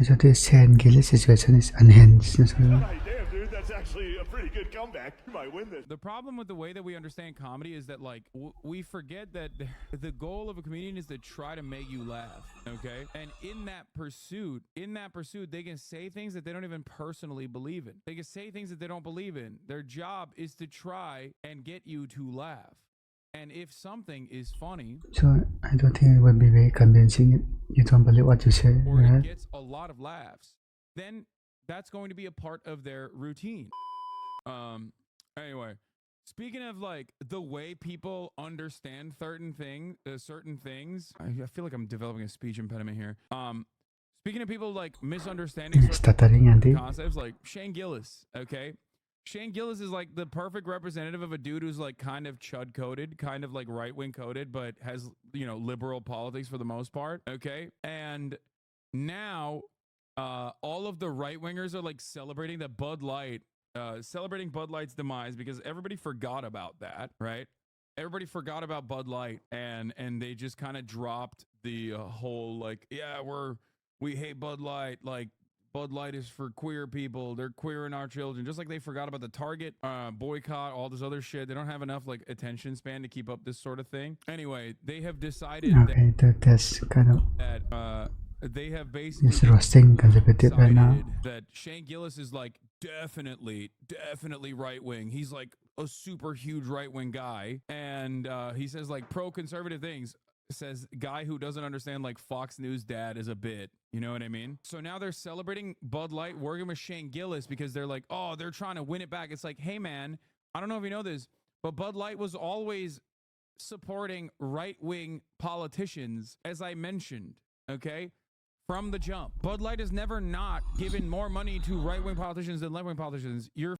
So this Gillis situation is unhinged. Damn, dude, that's actually a pretty good comeback. You might win this. The problem with the way that we understand comedy is that, like, we forget that the goal of a comedian is to try to make you laugh, okay? And in that pursuit, they can say things that they don't even personally believe in. They can say things that they don't believe in. Their job is to try and get you to laugh. And if something is funny, so I don't think it would be very convincing if you don't believe what you say, or right? it gets a lot of laughs, then that's going to be a part of their routine. Anyway, speaking of like the way people understand certain things, I feel like I'm developing a speech impediment here. Speaking of people like misunderstanding certain Stuttering, Andy. concepts, like Shane Gillis, okay? Shane Gillis is like the perfect representative of a dude who's like kind of chud coded, kind of like right wing coded, but has, you know, liberal politics for the most part. Okay. And now all of the right wingers are like celebrating that Bud Light's demise because everybody forgot about that. Right. Everybody forgot about Bud Light and they just kind of dropped the whole like, yeah, we hate Bud Light. Like, Bud Light is for queer people. They're queering our children. Just like they forgot about the Target boycott, all this other shit. They don't have enough like attention span to keep up this sort of thing. Anyway, they have decided that's kind of that they have basically it's roasting conservative right now. That Shane Gillis is like definitely right wing. He's like a super huge right wing guy, and he says like pro conservative things. Says guy who doesn't understand like Fox News dad is a bit, you know what I mean? So now they're celebrating Bud Light working with Shane Gillis because they're like, oh, they're trying to win it back. It's like, hey man, I don't know if you know this, but Bud Light was always supporting right-wing politicians, as I mentioned, okay? From the jump. Bud Light has never not given more money to right-wing politicians than left-wing politicians. You're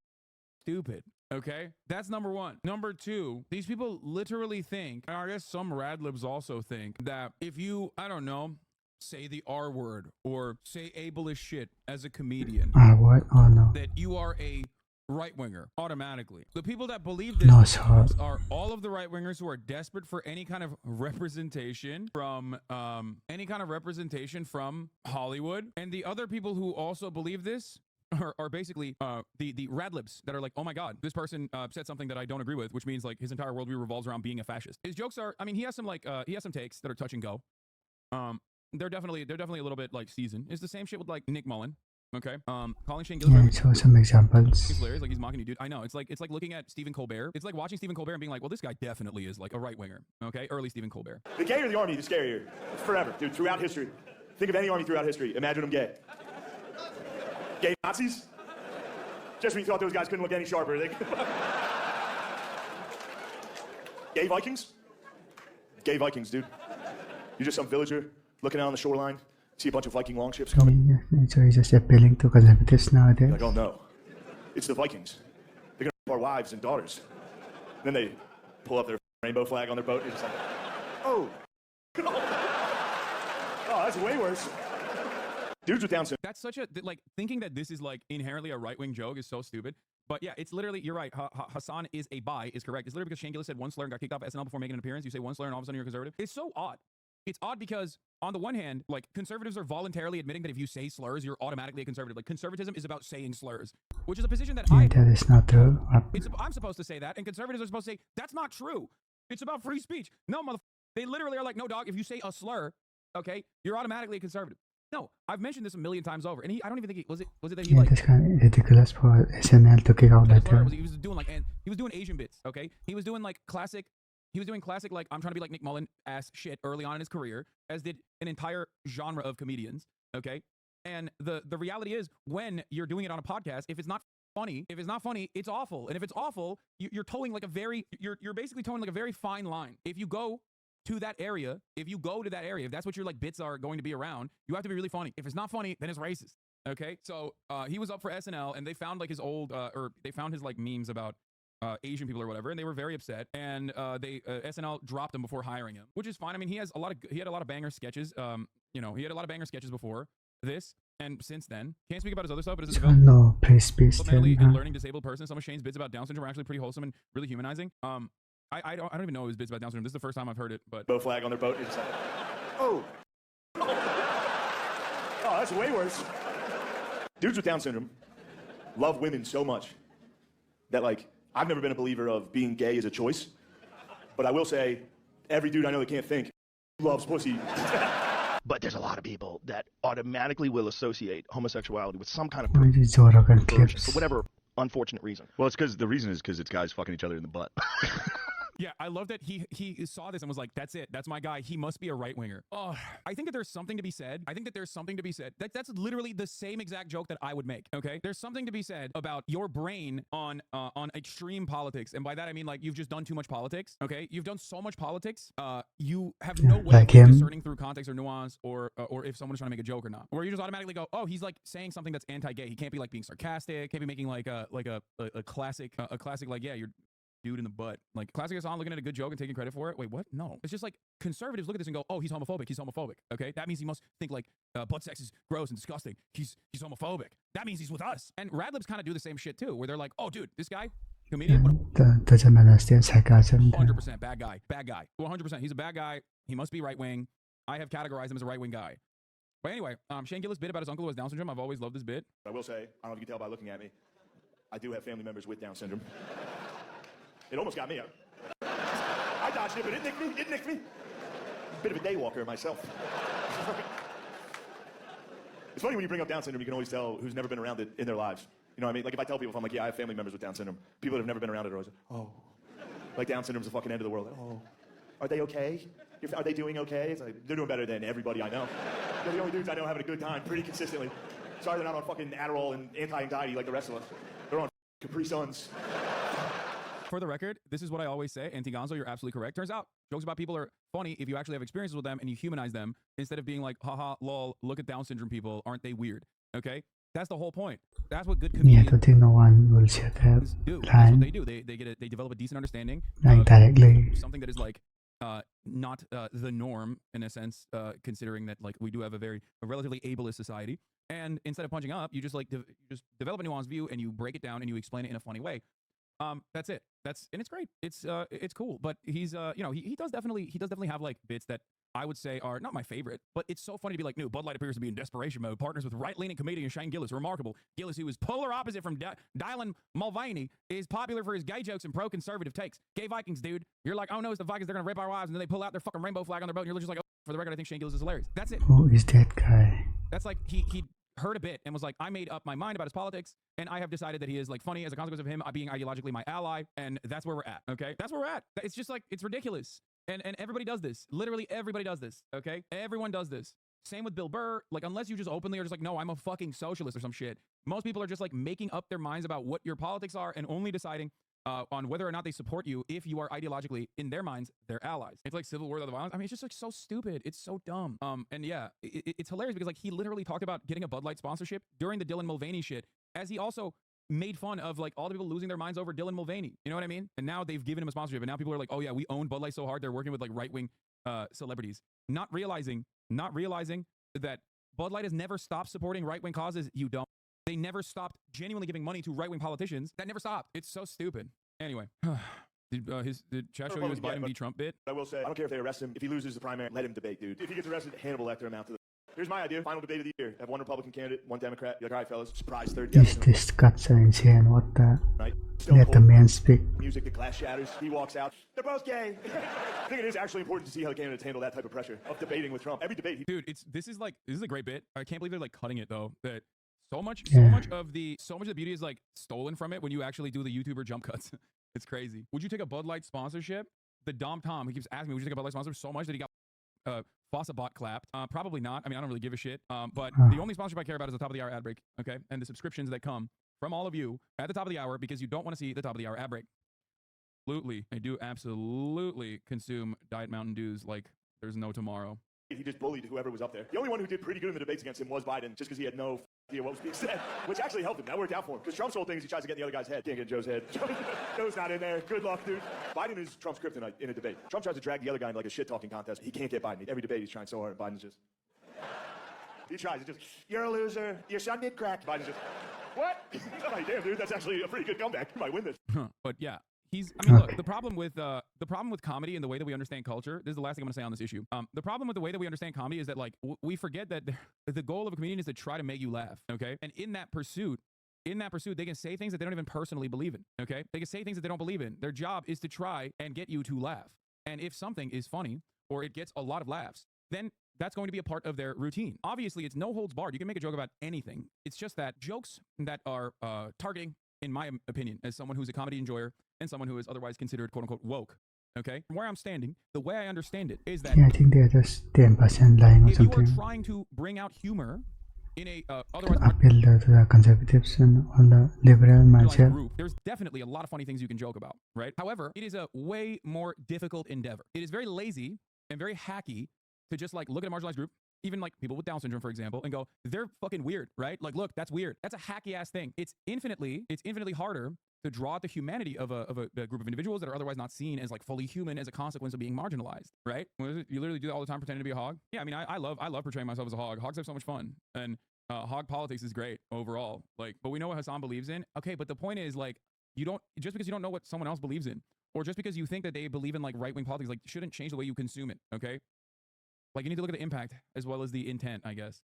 stupid. Okay, that's number one. Number two, these people literally think, and I guess some radlibs also think, that if you, I don't know, say the R word or say ableist shit as a comedian, What? Oh no. that you are a right winger automatically. The people that believe this are all of the right wingers who are desperate for any kind of representation from Hollywood, and the other people who also believe this are basically the radlibs that are like, oh my god, this person said something that I don't agree with, which means like his entire worldview revolves around being a fascist. His jokes are, I mean, he has some takes that are touch and go. They're definitely a little bit like seasoned. It's the same shit with like Nick Mullen. Okay. Calling Shane Gillis. Yeah, show some examples. He's hilarious, like he's mocking you, dude. I know. It's like looking at Stephen Colbert. It's like watching Stephen Colbert and being like, well, this guy definitely is like a right winger. Okay, early Stephen Colbert. The gayer the army, the scarier. Forever, dude. Throughout history, think of any army throughout history. Imagine them gay. Gay Nazis? Just when you thought those guys couldn't look any sharper. Gay Vikings? Gay Vikings, dude. You're just some villager looking out on the shoreline, see a bunch of Viking longships coming. Yeah, so he's just appealing to conservatives nowadays. You're like, oh no, it's the Vikings. They're gonna rape our wives and daughters. And then they pull up their rainbow flag on their boat. You're just like, oh. Oh, that's way worse. Dudes with Down syndrome. That's such a, like, thinking that this is like inherently a right-wing joke is so stupid. But yeah, it's literally, you're right. Hasan is a bi is correct. It's literally because Shane Gillis said one slur and got kicked off SNL before making an appearance. You say one slur and all of a sudden you're conservative. It's so odd. It's odd because on the one hand, like conservatives are voluntarily admitting that if you say slurs, you're automatically a conservative. Like conservatism is about saying slurs, which is a position that that is not true. I'm supposed to say that, and conservatives are supposed to say that's not true. It's about free speech. No, they literally are like, no, dog. If you say a slur, okay, you're automatically a conservative. No, I've mentioned this a million times over, and I don't even think was it that he like. That's kind of ridiculous for SNL to kick out that term. He was doing like, and he was doing Asian bits. Okay, he was doing like classic. He was doing classic, like, I'm trying to be like Nick Mullen ass shit early on in his career, as did an entire genre of comedians, okay? And the reality is, when you're doing it on a podcast, if it's not funny, it's awful. And if it's awful, you're towing like a very, you're basically towing like a very fine line. If you go to that area, if that's what your like bits are going to be around, you have to be really funny. If it's not funny, then it's racist, okay? So he was up for SNL, and they found like his old, or they found his like memes about Asian people or whatever, and they were very upset, and SNL dropped him before hiring him, which is fine. I mean, he had a lot of banger sketches. He had a lot of banger sketches before this, and since then, can't speak about his other stuff, but his no, please, mentally and learning disabled person. Some of Shane's bits about Down syndrome are actually pretty wholesome and really humanizing. I don't even know his bits about Down syndrome. This is the first time I've heard it, but bow flag on their boat. You're just like, oh. Oh, that's way worse. Dudes with Down syndrome love women so much that, like, I've never been a believer of being gay as a choice. But I will say, every dude I know that can't think loves pussy. But there's a lot of people that automatically will associate homosexuality with some kind of ไม่ได้โจทย์เรากัน perversion for clips whatever unfortunate reason. Well, it's because the reason is because it's guys fucking each other in the butt. Yeah, I love that he saw this and was like, that's it. That's my guy. He must be a right winger. Oh, I think that there's something to be said. That's literally the same exact joke that I would make. Okay. There's something to be said about your brain on extreme politics. And by that, I mean, like, you've just done too much politics. Okay. You've done so much politics. You have no way like of him. discerning through context or nuance or if someone's trying to make a joke or not. Where you just automatically go, oh, he's like saying something that's anti-gay. He can't be like being sarcastic. Can't be making like a classic, like, yeah, you're dude in the butt. Like, classic Hasan looking at a good joke and taking credit for it. Wait, what? No. It's just like conservatives look at this and go, oh, he's homophobic. He's homophobic. Okay. That means he must think like butt sex is gross and disgusting. He's homophobic. That means he's with us. And Radlibs kind of do the same shit too, where they're like, oh, dude, this guy, comedian, but doesn't understand sarcasm 100% bad guy. 100%. He's a bad guy. He must be right wing. I have categorized him as a right wing guy. But anyway, Shane Gillis bit about his uncle who has Down syndrome. I've always loved this bit. I will say, I don't know if you can tell by looking at me, I do have family members with Down syndrome. It almost got me up. I dodged it, but it nicked me. Bit of a day walker myself. It's funny when you bring up Down syndrome, you can always tell who's never been around it in their lives. You know what I mean? Like, if I tell people, if I'm like, yeah, I have family members with Down syndrome, people that have never been around it are always like, oh. Like, Down syndrome's the fucking end of the world. Like, oh. Are they okay? Are they doing okay? It's like, they're doing better than everybody I know. They're the only dudes I know having a good time pretty consistently. Sorry they're not on fucking Adderall and anti-anxiety like the rest of us. They're on Capri Suns. For the record, this is what I always say. Anti-Gonzo, you're absolutely correct. Turns out, jokes about people are funny if you actually have experiences with them and you humanize them instead of being like, haha, lol, look at Down syndrome people. Aren't they weird? Okay? That's the whole point. That's what good เนี่ย comedians ตัวที่ no one will share that do. That's line what they do. They develop a decent understanding like directly something that is like not the norm in a sense, considering that like we do have a relatively ableist society. And instead of punching up, you just like just develop a nuanced view and you break it down and you explain it in a funny way. That's it. And it's great. It's cool. But he's you know, he does definitely have like bits that I would say are not my favorite, but it's so funny to be like, no, Bud Light appears to be in desperation mode. Partners with right-leaning comedian Shane Gillis. Remarkable. Gillis, who is polar opposite from Dylan Mulvaney, is popular for his gay jokes and pro-conservative takes. Gay Vikings, dude. You're like, oh no, it's the Vikings. They're gonna rip our wives, and then they pull out their fucking rainbow flag on their boat, and you're just like, oh, for the record, I think Shane Gillis is hilarious. That's it. who is that guy That's like he heard a bit and was like, I made up my mind about his politics, and I have decided that he is like funny as a consequence of him being ideologically my ally, and that's where we're at. Okay, that's where we're at. It's just like, it's ridiculous, and everybody does this. Literally everybody does this. Okay, everyone does this. Same with Bill Burr. Like, unless you just openly are just like, no, I'm a fucking socialist or some shit. Most people are just like making up their minds about what your politics are and only deciding on whether or not they support you if you are ideologically, in their minds, their allies. It's like civil war without the violence. I mean, it's just like so stupid. It's so dumb. And yeah, it's hilarious because like he literally talked about getting a Bud Light sponsorship during the Dylan Mulvaney shit, as he also made fun of like all the people losing their minds over Dylan Mulvaney. You know what I mean? And now they've given him a sponsorship, and now people are like, oh yeah, we own Bud Light so hard they're working with like right-wing celebrities, not realizing that Bud Light has never stopped supporting right-wing causes. You don't. They never stopped genuinely giving money to right-wing politicians. That never stopped. It's so stupid. Anyway, did chat show you his Biden v. Trump bit? I will say, I don't care if they arrest him. If he loses the primary, let him debate, dude. If he gets arrested, Hannibal Lecter him out to the... Here's my idea. Final debate of the year. Have one Republican candidate, one Democrat. You're like, all right, fellas, surprise third this guest. discussion and what the Right? let the man speak Music, the glass shatters. He walks out. They're both gay. I think it is actually important to see how the candidates handle that type of pressure of debating with Trump. Every debate, Dude, this is a great bit. I can't believe they're like cutting it though. That so much of the beauty is like stolen from it when you actually do the YouTuber jump cuts. It's crazy. Would you take a Bud Light sponsorship? The Dom Tom, he keeps asking me, would you take a Bud Light sponsorship so much that he got Fossabot clapped? Probably not. I mean, I don't really give a shit. But the only sponsorship I care about is the top of the hour ad break, okay? And the subscriptions that come from all of you at the top of the hour because you don't want to see the top of the hour ad break. Absolutely. I do absolutely consume Diet Mountain Dews like there's no tomorrow. He just bullied whoever was up there. The only one who did pretty good in the debates against him was Biden, just because he had no idea what was being said, which actually helped him. That worked out for him. Because Trump's whole thing is he tries to get in the other guy's head. Can't get in Joe's head. Joe's not in there. Good luck, dude. Biden is Trump's kryptonite in a debate. Trump tries to drag the other guy into like a shit-talking contest. He can't get Biden. Every debate he's trying so hard, Biden's just... He tries. He's just, you're a loser. Your son did crack. Biden's just, what? I'm like, damn, dude, that's actually a pretty good comeback. You might win this. But yeah, He's. I mean, look. Okay. The problem with comedy and the way that we understand culture. This is the last thing I'm going to say on this issue. The problem with the way that we understand comedy is that like we forget that the goal of a comedian is to try to make you laugh. Okay, and in that pursuit, they can say things that they don't even personally believe in. Okay, they can say things that they don't believe in. Their job is to try and get you to laugh. And if something is funny or it gets a lot of laughs, then that's going to be a part of their routine. Obviously, it's no holds barred. You can make a joke about anything. It's just that jokes that are targeting, in my opinion, as someone who's a comedy enjoyer and someone who is otherwise considered quote unquote woke. Okay, from where I'm standing, the way I understand it is that Yeah, I think they're just 10% lying or if you are something trying to bring out humor in a to otherwise appeal to the conservatives and all the liberal mindset. group, there's definitely a lot of funny things you can joke about, right? However, it is a way more difficult endeavor. It is very lazy and very hacky to just like look at a marginalized group, even like people with Down syndrome, for example, and go, they're fucking weird, right? Like, look, that's weird. That's a hacky ass thing. It's infinitely harder to draw out the humanity of a group of individuals that are otherwise not seen as like fully human as a consequence of being marginalized, right? You literally do that all the time pretending to be a hog. Yeah, I mean, I love portraying myself as a hog. Hogs have so much fun, and hog politics is great overall. Like, but we know what Hasan believes in. Okay, but the point is like, you don't, just because you don't know what someone else believes in, or just because you think that they believe in like right-wing politics, like shouldn't change the way you consume it. Okay, like you need to look at the impact as well as the intent, I guess.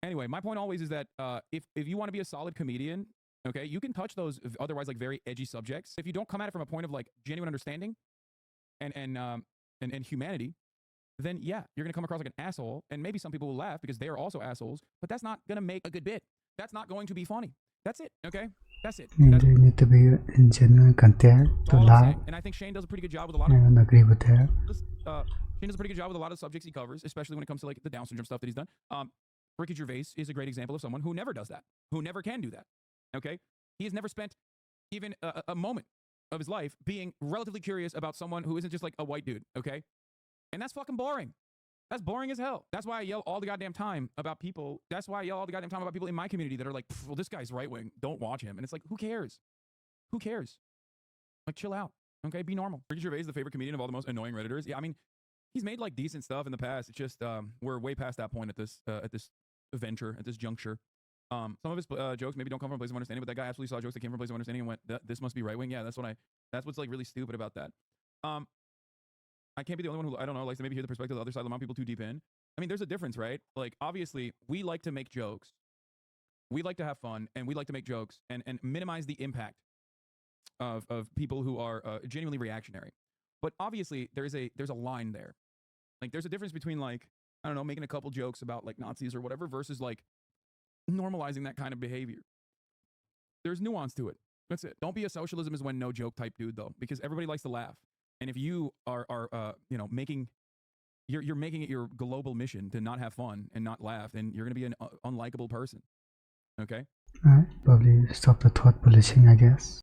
Anyway, my point always is that if you want to be a solid comedian, okay, you can touch those otherwise like very edgy subjects. If you don't come at it from a point of like genuine understanding and humanity, then yeah, you're gonna come across like an asshole, and maybe some people will laugh because they are also assholes. But that's not gonna make a good bit. That's not going to be funny. That's it. Okay, that's it. That's You need to be in genuine contact to all I'm laugh. saying. And I think Shane does a pretty good job with a lot I of. don't agree with that. Shane does a pretty good job with a lot of subjects he covers, especially when it comes to like the Down syndrome stuff that he's done. Ricky Gervais is a great example of someone who never does that, who never can do that. Okay, he has never spent even a moment of his life being relatively curious about someone who isn't just like a white dude. Okay, and that's fucking boring. That's boring as hell. That's why I yell all the goddamn time about people. That's why I yell all the goddamn time about people in my community that are like, well, this guy's right wing. Don't watch him. And it's like, who cares? Who cares? Like, chill out. Okay, be normal. Ricky Gervais is the favorite comedian of all the most annoying Redditors. Yeah, I mean, he's made like decent stuff in the past. It's just we're way past that point at this venture, at this juncture. Some of his jokes maybe don't come from a place of understanding, but that guy absolutely saw jokes that came from a place of understanding and went, this must be right wing. Yeah, that's what's like really stupid about that. I can't be the only one who, I don't know, likes to maybe hear the perspective of the other side of the mountain people too deep in. I mean, there's a difference, right? Like, obviously, we like to make jokes. We like to have fun, and we like to make jokes and minimize the impact of people who are genuinely reactionary. But obviously, there's a line there. Like, there's a difference between, like, I don't know, making a couple jokes about, like, Nazis or whatever versus, like, normalizing that kind of behavior. There's nuance to it. That's it. Don't be a socialism is when no joke type dude, though, because everybody likes to laugh. And if you are making it your global mission to not have fun and not laugh, then you're going to be an unlikable person. Okay? Probably stop the thought policing, I guess.